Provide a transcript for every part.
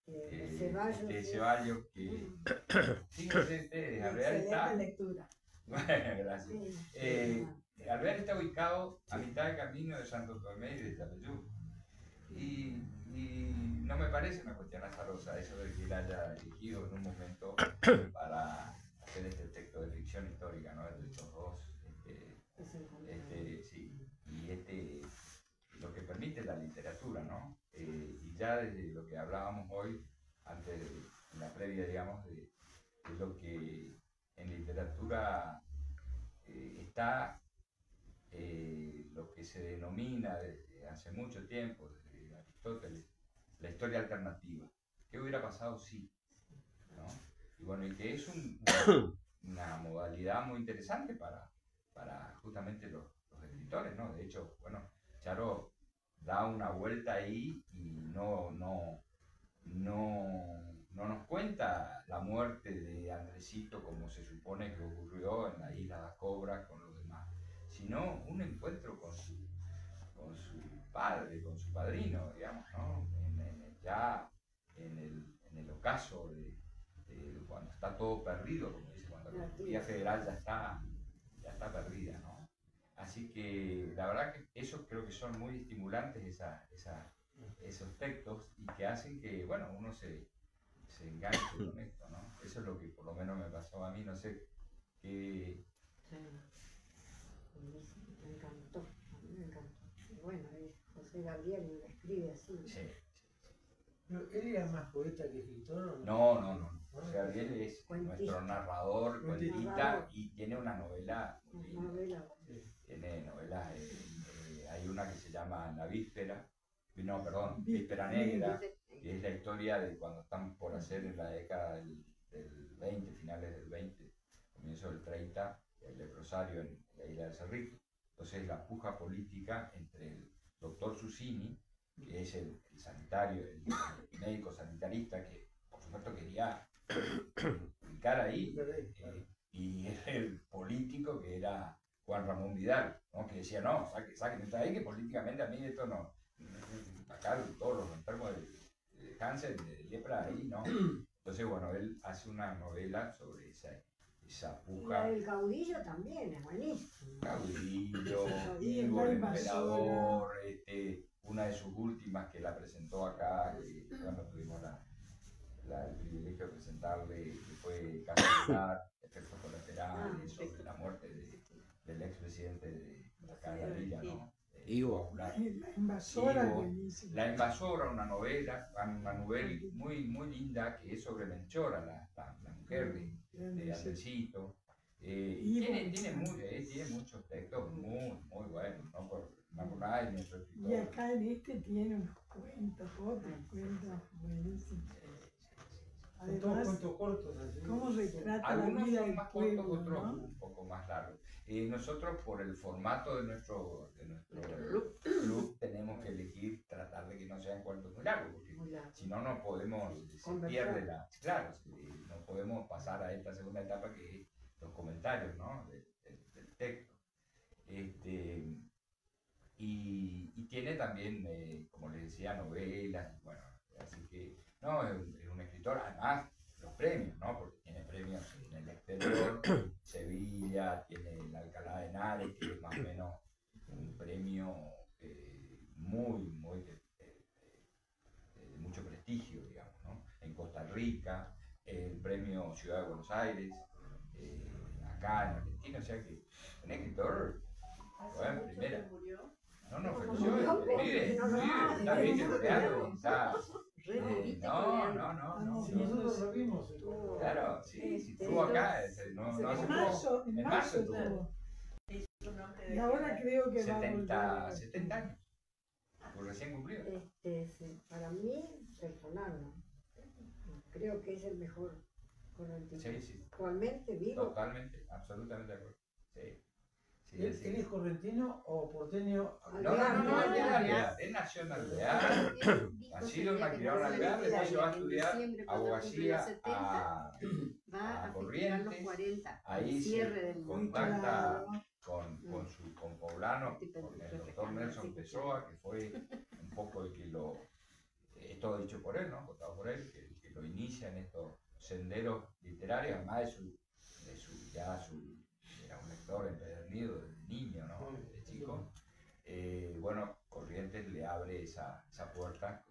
Ceballos, que fíjense, Alvear está. Lectura. Bueno, gracias. Alvear está ubicado a mitad de camino de Santo Tomé y de Yapeyú. Y no me parece una cuestión azarosa eso de que él haya elegido en un momento para hacer este texto de ficción histórica, ¿no? De estos dos, sí, y lo que permite la literatura, ¿no? Y ya desde lo que hablábamos hoy, antes en la previa, digamos, de lo que en literatura está lo que se denomina desde hace mucho tiempo, desde Aristóteles, la historia alternativa. ¿Qué hubiera pasado si? ¿No? Y bueno, y que es una modalidad muy interesante para justamente los escritores, ¿no? De hecho, bueno, Charo da una vuelta ahí y no nos cuenta la muerte de Andresito como se supone que ocurrió en la isla de las Cobras con los demás, sino un encuentro con su padre, con su padrino, digamos, ¿no? Ya en el ocaso de cuando está todo perdido, como dice, cuando la República Federal ya está perdida, ¿no? Así que la verdad que eso creo que son muy estimulantes esos textos y que hacen que, bueno, uno se enganche con esto, ¿no? Eso es lo que por lo menos me pasó a mí, no sé qué. Sí. Me encantó, a mí me encantó. Y bueno, José Gabriel lo escribe así. Sí. ¿Pero él era más poeta que escritor o no? No. José Gabriel es nuestro narrador, cuentista, y tiene una novela. Tiene novelas, hay una que se llama La Víspera, Víspera Negra, que es la historia de cuando están por hacer en la década del 20, finales del 20, comienzo del 30, el leprosario en la isla del Cerrito. Entonces la puja política entre el doctor Susini, que es el sanitario, el médico sanitarista, que por supuesto quería publicar ahí, y el político que era Juan Ramón Vidal, ¿no? Que decía, no, saquen esta ahí, que políticamente a mí esto no, acá todos los enfermos de cáncer, de lepra, ahí, ¿no? Entonces, bueno, él hace una novela sobre esa puja. El caudillo también es buenísimo. Caudillo, Ivo, el emperador, una de sus últimas que la presentó acá, cuando tuvimos el privilegio de presentarle, que fue Castelar, efectos colaterales, sobre la muerte del expresidente de acá de la villa, ¿no? Ivo. La invasora, La invasora, una novela muy, muy linda que es sobre Melchora, la mujer de Andresito. Tiene muchos textos muy, muy buenos, no por nada de nuestro escritor. Y acá en tiene unos cuentos, otros cuentos buenísimos. Además, cuentos cortos, así. ¿Cómo retrata algunos la vida son del más pueblo, cortos, otros ¿no? un poco más largos. Nosotros, por el formato de nuestro club, tenemos que elegir, tratar de que no sean cuentos muy largos, porque si no, no podemos, se pierde no podemos pasar a esta segunda etapa que es los comentarios, ¿no? del texto. Y tiene también, como les decía, novelas, bueno, así que, no, es un escritor, además, los premios, ¿no? Porque tiene premios en el exterior, Sevilla, tiene el Alcalá de Henares, que es más o menos un premio muy, muy de mucho prestigio, digamos, ¿no? En Costa Rica, el premio Ciudad de Buenos Aires, acá en Argentina, o sea que un escritor, bueno, primera. No, falleció, vive, está bien que está. No. Sí, nosotros lo vimos. Claro, sí, estuvo acá, no hace poco. En marzo estuvo. Y ahora creo que va a volver. 70 años. Por recién cumplido. Para mí, personal, ¿no? Creo que es el mejor correntino. Sí. Actualmente vivo. Totalmente, absolutamente de acuerdo. Sí. ¿Él es correntino o porteño? No, él nació en Alvear, nacido en Maquirón Alvear, después se va a estudiar abogacía a Corrientes, ahí se contacta con Poblano, con el doctor Nelson Pessoa, que fue un poco el que lo es todo dicho por él, ¿no? Contado por él, que lo inicia en estos senderos literarios, además era un lector empedernido desde niño, ¿no? Desde chico. Bueno, Corrientes le abre esa puerta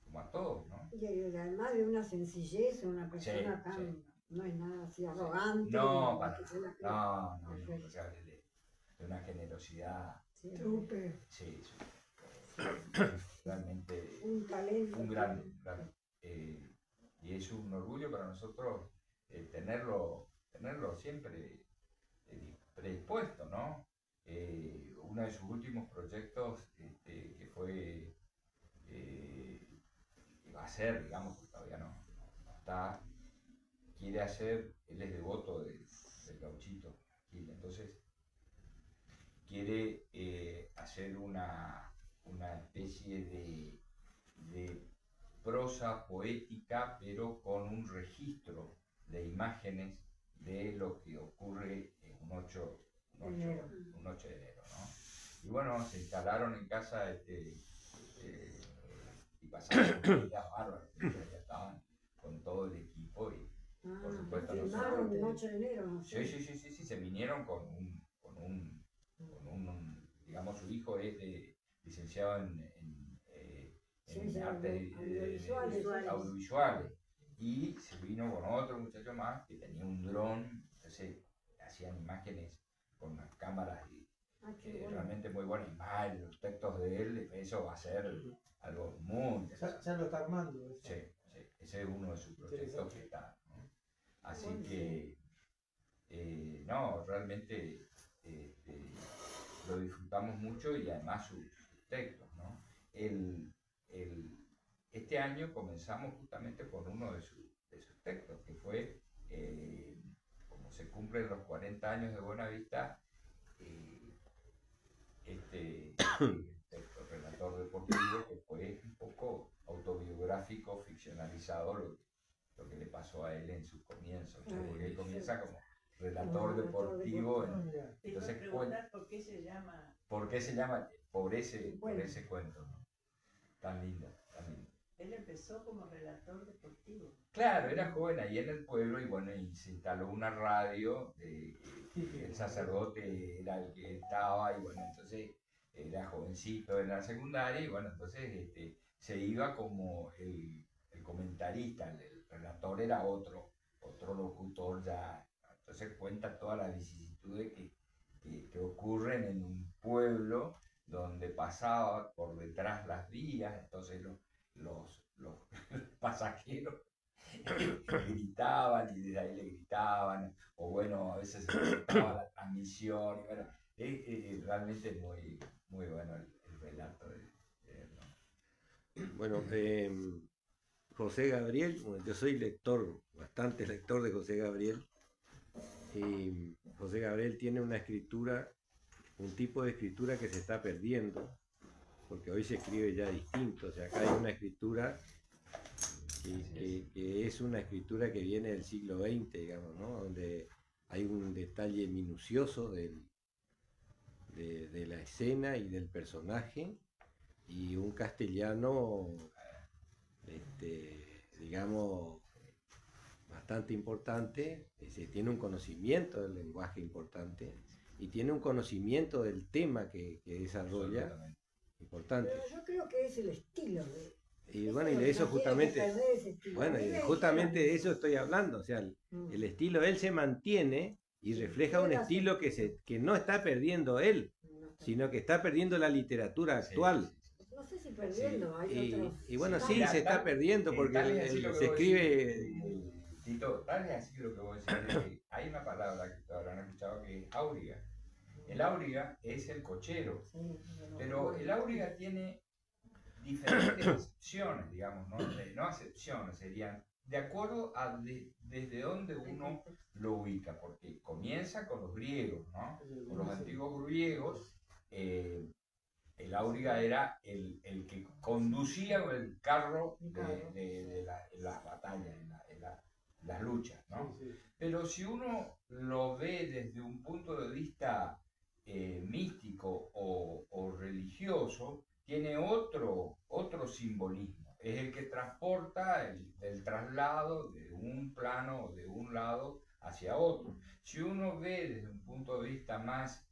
como a todos, ¿no? Y además de una sencillez, una persona Sí, tan, sí. no es nada así arrogante. No, ni para que se la cree. no, Perfecto. o sea, de una generosidad, Sí, Súper. sí, realmente un talento. un gran, y es un orgullo para nosotros tenerlo siempre predispuesto, ¿no? Uno de sus últimos proyectos que fue, que va a ser, digamos, porque todavía no está, quiere hacer, él es devoto del gauchito, y entonces quiere hacer una especie de prosa poética, pero con un registro de imágenes de lo que ocurre en un 8 de enero, ¿no? Y bueno, se instalaron en casa y pasaron días bárbaros, ya estaban con todo el equipo y por supuesto filmaron Noche de Enero, ¿no? Sí, se vinieron con un digamos, su hijo es licenciado en artes audiovisuales y se vino con otro muchacho más que tenía un dron, entonces hacían imágenes con las cámaras realmente muy buenas, y más los textos de él, eso va a ser algo muy interesante. Ya lo está armando. Eso. Sí, ese es uno de sus proyectos que está, ¿no? Así que no, realmente lo disfrutamos mucho y además sus textos, ¿no? Este año comenzamos justamente con uno de sus textos, que fue, como se cumplen los 40 años de Buenavista, texto, Relator Deportivo, que fue un poco autobiográfico, ficcionalizado lo que le pasó a él en sus comienzos, ¿no? Porque él comienza como relator deportivo. Entonces, ¿por qué se llama? ¿Por qué se llama? Por ese cuento, ¿no? Tan lindo, tan lindo. Él empezó como relator deportivo. Claro, era joven ahí en el pueblo y bueno, y se instaló una radio, el sacerdote era el que estaba y bueno, entonces era jovencito en la secundaria y bueno, entonces se iba como el comentarista, el relator era otro locutor ya. Entonces cuenta todas las vicisitudes que ocurren en un pueblo donde pasaba por detrás las vías, entonces los pasajeros gritaban y desde ahí le gritaban, o bueno, a veces se cortaba la transmisión, y bueno, realmente muy, muy bueno el relato de él, ¿no? Bueno, José Gabriel, bueno, yo soy lector, bastante lector de José Gabriel, y José Gabriel tiene una escritura, un tipo de escritura que se está perdiendo, porque hoy se escribe ya distinto, o sea, acá hay una escritura que es una escritura que viene del siglo XX, digamos, ¿no? Donde hay un detalle minucioso de la escena y del personaje, y un castellano, digamos, bastante importante, tiene un conocimiento del lenguaje importante y tiene un conocimiento del tema que desarrolla importante. Pero yo creo que es el estilo de... Y bueno, y de eso justamente, bueno, y justamente de eso estoy hablando, o sea, el estilo de él se mantiene y refleja un estilo que no está perdiendo él, sino que está perdiendo la literatura actual. No sé si perdiendo, hay otros... Y bueno, sí, se está perdiendo porque se escribe... Tito, tal es así lo que vos decís, que hay una palabra que habrán escuchado que es áuriga. El áuriga es el cochero, pero el áuriga tiene diferentes acepciones, digamos, no acepciones, serían de acuerdo a desde donde uno lo ubica, porque comienza con los griegos, ¿no? Con los antiguos griegos, el áuriga era el que conducía el carro de las batallas, las luchas, ¿no? Pero si uno lo ve desde un punto de vista místico o religioso, tiene otro simbolismo. Es el que transporta el traslado de un plano o de un lado hacia otro. Si uno ve desde un punto de vista más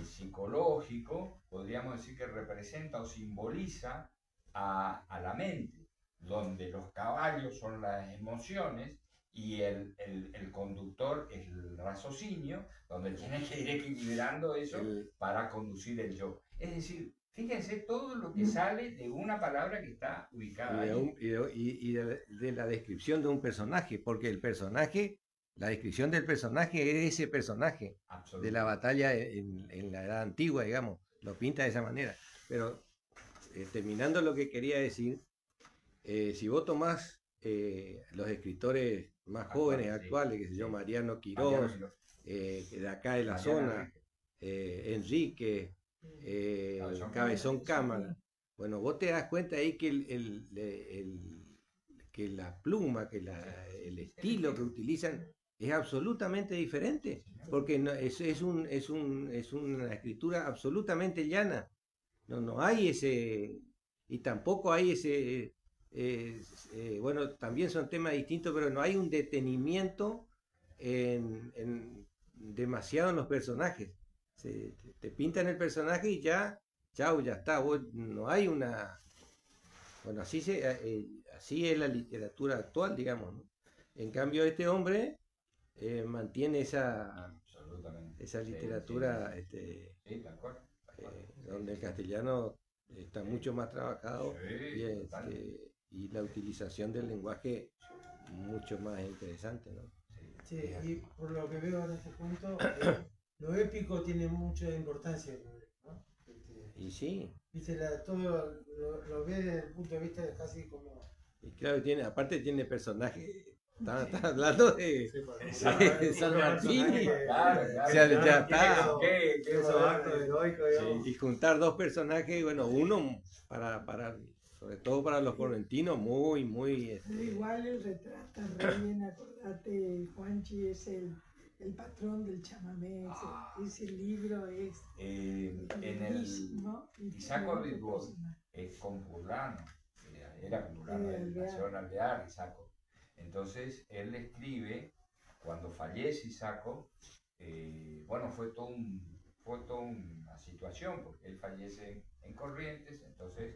psicológico, podríamos decir que representa o simboliza a la mente, donde los caballos son las emociones y el conductor es el raciocinio, donde tiene que ir equilibrando eso para conducir el yo. Es decir, fíjense todo lo que sale de una palabra que está ubicada ahí. Y de la descripción de un personaje, porque el personaje, la descripción del personaje es ese personaje de la batalla en la edad antigua, digamos, lo pinta de esa manera. Pero terminando lo que quería decir, si vos tomás los escritores más jóvenes, actuales, que se llama Mariano Quirós, de acá de la zona, Enrique, Cabezón Cámara. Bueno, vos te das cuenta ahí que que la pluma, que el estilo que utilizan es absolutamente diferente, porque es una escritura absolutamente llana. No hay ese, y tampoco hay ese, bueno, también son temas distintos, pero no hay un detenimiento demasiado en los personajes. Te pintan el personaje y ya, chao, ya está. No hay una... Bueno, así es la literatura actual, digamos, ¿no? En cambio, este hombre mantiene esa literatura Tal cual. donde el castellano está mucho más trabajado y la utilización del lenguaje mucho más interesante, ¿no? Sí, y por lo que veo en este punto, lo épico tiene mucha importancia, ¿no? Y sí. Viste, todo lo ve desde el punto de vista casi como... Y claro, aparte tiene personajes. Están hablando de San Martín. Claro. O sea, ya está. Esos actos heroicos, digamos. Y juntar dos personajes, bueno, uno sobre todo para los correntinos, muy, muy... Pero igual el retrata re bien, acordate, Juanchi es el patrón del chamamé, ese libro es bellísimo. Isaac Ordizbol es compurlano, era compurlano, nació en Alvear, Isaco. Entonces él escribe, cuando fallece Isaco, bueno, fue toda una situación, porque él fallece en Corrientes, entonces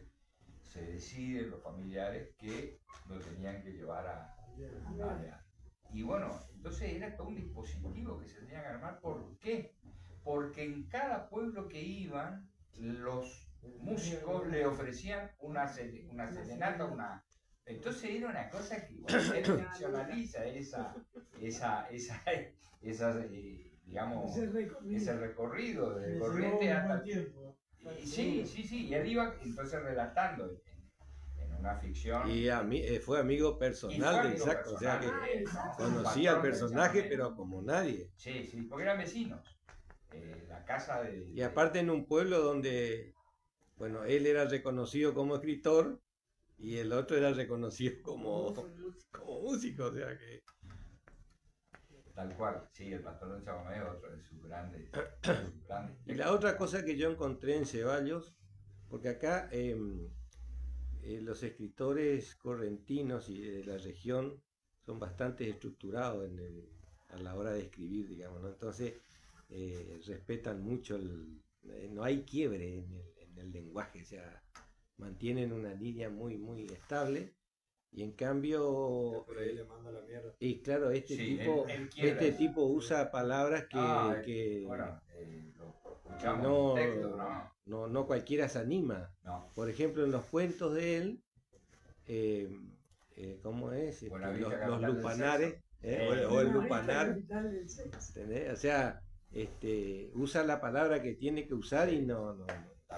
se deciden los familiares que lo tenían que llevar a Alvear. Y bueno, entonces era todo un dispositivo que se tenía que armar. ¿Por qué? Porque en cada pueblo que iban, los músicos le ofrecían una serenata, Entonces era una cosa que él ficcionaliza digamos, ese recorrido de Corrientes hasta... Sí, y él iba entonces relatando en una ficción. Y fue amigo personal de Isaac, o sea que conocía al personaje, pero como nadie. Sí, porque eran vecinos. La casa de... Y aparte en un pueblo donde, bueno, él era reconocido como escritor y el otro era reconocido como músico, o sea que... Tal cual, sí, el pastor del chamamé es otro de sus grandes. Y la otra cosa que yo encontré en Ceballos, porque acá los escritores correntinos y de la región son bastante estructurados a la hora de escribir, digamos, ¿no? Entonces respetan mucho, no hay quiebre en el lenguaje, o sea, mantienen una línea muy, muy estable. Y en cambio, Por ahí le mando la mierda. y claro, este tipo usa palabras que no cualquiera se anima. No. Por ejemplo, en los cuentos de él, ¿cómo es? Los lupanares, o el lupanar, ¿entendés? O sea, usa la palabra que tiene que usar y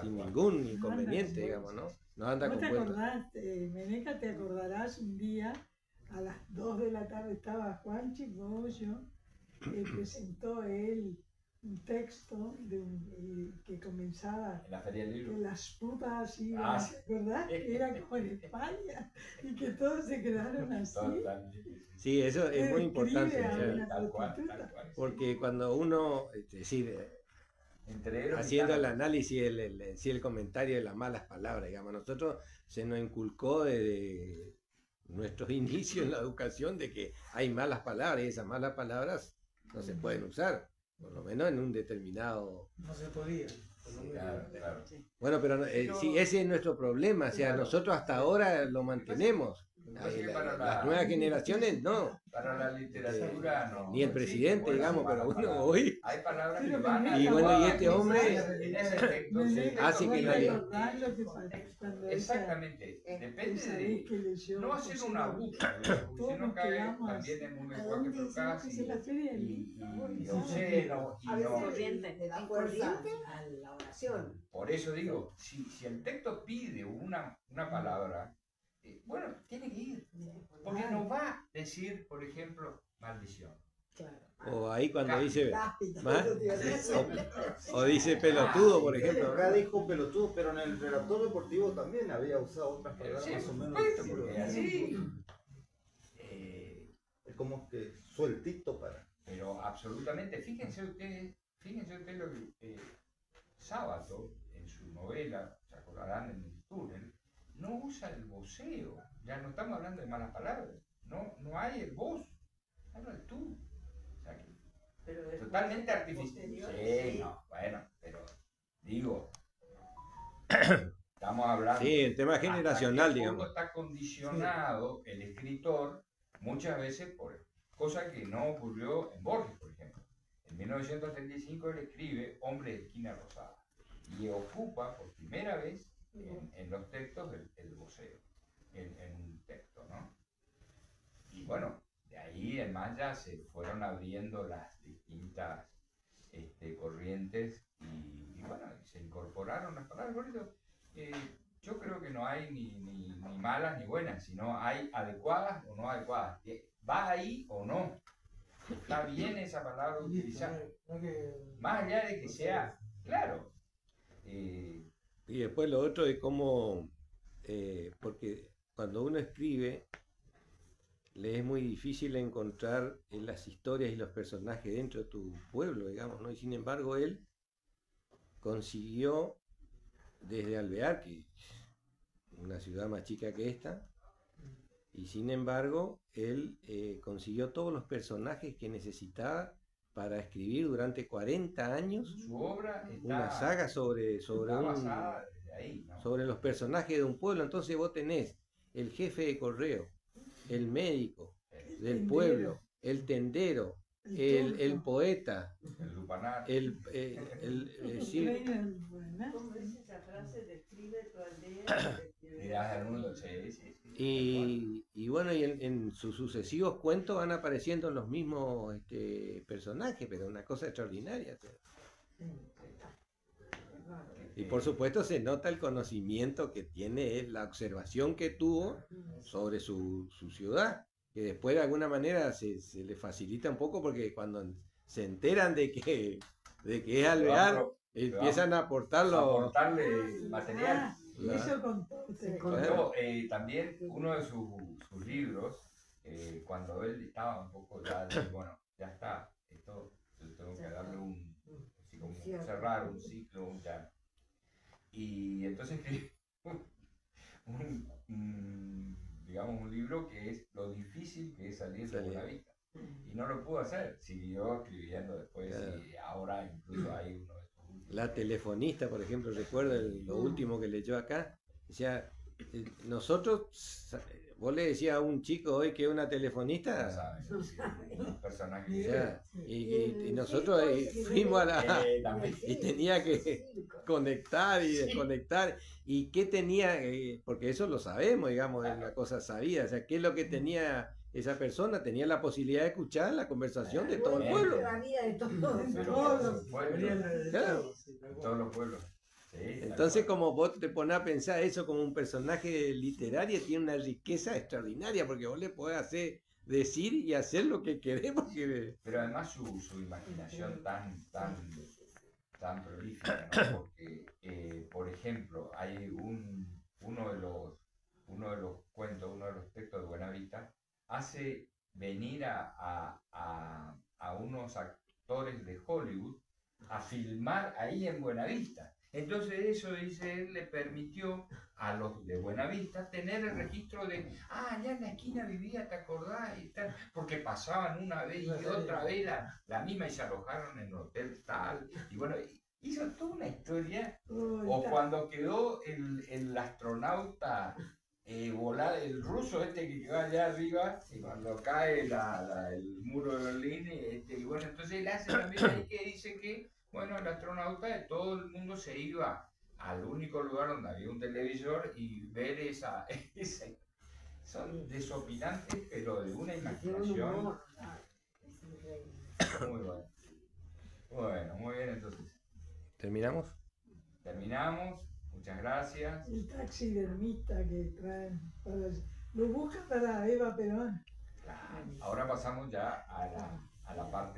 sin ningún inconveniente, digamos, ¿no? No anda ¿Vos con te cuentos. acordás, Meneca, te acordarás un día a las 2 de la tarde estaba Juanchi Bollo, presentó él un texto que comenzaba En la Feria del Libro. de las putas y Ah. ¿te acordás? Que era como en España y que todos se quedaron así. Totalmente. Sí, eso es muy importante, Escribe a o sea, una Tal cual. prostituta. porque cuando uno, es decir, entre Eros y haciendo el Tánatos. análisis, el comentario de las malas palabras, digamos. Nosotros se nos inculcó desde nuestros inicios en la educación de que hay malas palabras y esas malas palabras no se pueden usar, por lo menos en un determinado... No se podía. por lo menos. Claro, claro. Bueno, pero sí, ese es nuestro problema, o sea, Claro. nosotros hasta ahora lo mantenemos. pasa es que para Las nuevas generaciones no. Para la literatura no. Ni el presidente, existe, digamos, bueno, pero malas uno palabras. hoy... Hay palabras que Pero van que a... Y bueno, y este hombre- En ese texto Me se- hace que me nadie- acordar lo que pasó cuando Exactamente. esa- Depende sabés que de... leyó No hacer José un abuso, Gabriel. porque Todos si no nos cae quedamos también en un ¿A lenguaje dónde dice procaz que se la feria del libro? y Sí. obsceno, y A veces no... Corriente. le da fuerza a la oración. Por eso digo, si el texto pide una palabra, bueno, tiene que ir. Porque no va a decir, por ejemplo, maldición. Claro. O ahí cuando Cáspita. dice... Cáspita, ¿Más? eso te iba a decir. O dice pelotudo, por ejemplo. Acá dijo pelotudo, pero en el relator deportivo también había usado otras Pero palabras sí, más o menos. bueno, parecidas. porque así. Es como que sueltito para. Pero absolutamente, fíjense ustedes lo que Sábato, en su novela, se acordarán en el túnel, no usa el voceo. Ya no estamos hablando de malas palabras. No hay el vos. Habla el tú. O sea que Pero después, totalmente artificial. posterior, Sí, no, bueno, pero digo, estamos hablando. Sí, el tema hasta generacional, qué punto digamos. está condicionado el escritor muchas veces por cosa que no ocurrió en Borges, por ejemplo. En 1935 él escribe Hombre de esquina rosada y ocupa por primera vez en los textos el voceo, en un texto, ¿no? Y bueno, de ahí en más ya se fueron abriendo las distintas corrientes y bueno, se incorporaron las palabras. Por eso, yo creo que no hay ni malas ni buenas, sino hay adecuadas o no adecuadas. ¿Va ahí o no? ¿Está bien esa palabra Y listo, utilizada? no que- Más allá de que sea, claro. Y después lo otro es cómo, porque cuando uno escribe, le es muy difícil encontrar las historias y los personajes dentro de tu pueblo, digamos, ¿no? Y sin embargo él consiguió desde Alvear, que es una ciudad más chica que esta, y sin embargo él consiguió todos los personajes que necesitaba para escribir durante 40 años Su obra una está, saga sobre está un, basada desde ahí, ¿no? sobre los personajes de un pueblo. Entonces vos tenés el jefe de correo, el médico del tendero. pueblo, el tendero, el turco, poeta, El lupanar. el sí, reino del Buenas. ¿Cómo es esa frase? Describe tu aldea. Mirás al mundo, sí, sí, sí. y bueno, y en sus sucesivos cuentos van apareciendo los mismos personajes, pero una cosa extraordinaria. O sea. Y por supuesto se nota el conocimiento que tiene él, la observación que tuvo sobre su ciudad, que después de alguna manera se le facilita un poco porque cuando se enteran de que es Alvear, empiezan a aportarlo. Aportarle material. Ah, y eso contó usted. Contó, también uno de sus libros, cuando él estaba un poco ya de, bueno, ya está, esto yo tengo que darle así como cerrar un ciclo, ya. Y entonces escribió digamos, un libro que es lo difícil que es salir de Buenavista. Y no lo pudo hacer, siguió escribiendo después y ahora incluso hay uno de estos últimos. La telefonista, por ejemplo, recuerdo lo último que leyó acá, decía, nosotros, vos le decías a un chico hoy que es una Ya telefonista, saben, los personajes. o sea, y nosotros fuimos a la... También. Y tenía que conectar y desconectar. ¿Y qué tenía? Porque eso lo sabemos, digamos, es una cosa sabida. O sea, ¿qué es lo que tenía esa persona? Tenía la posibilidad de escuchar la conversación de todo el pueblo. La vida de todos. Pero Todos por los supuesto, Claro. en todos los pueblos. Sí, Entonces, tal cual. como vos te pones a pensar eso como un personaje literario, tiene una riqueza extraordinaria, porque vos le podés hacer decir y hacer lo que querés, porque... Pero además su imaginación tan prolífica, ¿no? Porque, por ejemplo, hay uno de los cuentos, uno de los textos de Buenavista, hace venir a unos actores de Hollywood a filmar ahí en Buenavista. Entonces eso, dice él, le permitió a los de Buenavista tener el registro de, allá en la esquina vivía, ¿te acordás? Y tal, porque pasaban una vez y otra vez la misma y se alojaron en el hotel tal. Y bueno, hizo toda una historia. O cuando quedó el astronauta volar, el ruso este que quedó allá arriba, y cuando cae el muro de Berlín, y bueno, entonces él hace también ahí que dice que, bueno, el astronauta de todo el mundo se iba al único lugar donde había un televisor y ver esa son desopilantes, pero de una imaginación muy buena. Bueno, muy bien, entonces. ¿Terminamos? Terminamos, muchas gracias. El taxidermista que traen, lo buscan para Eva Perón. Ahora pasamos ya a la parte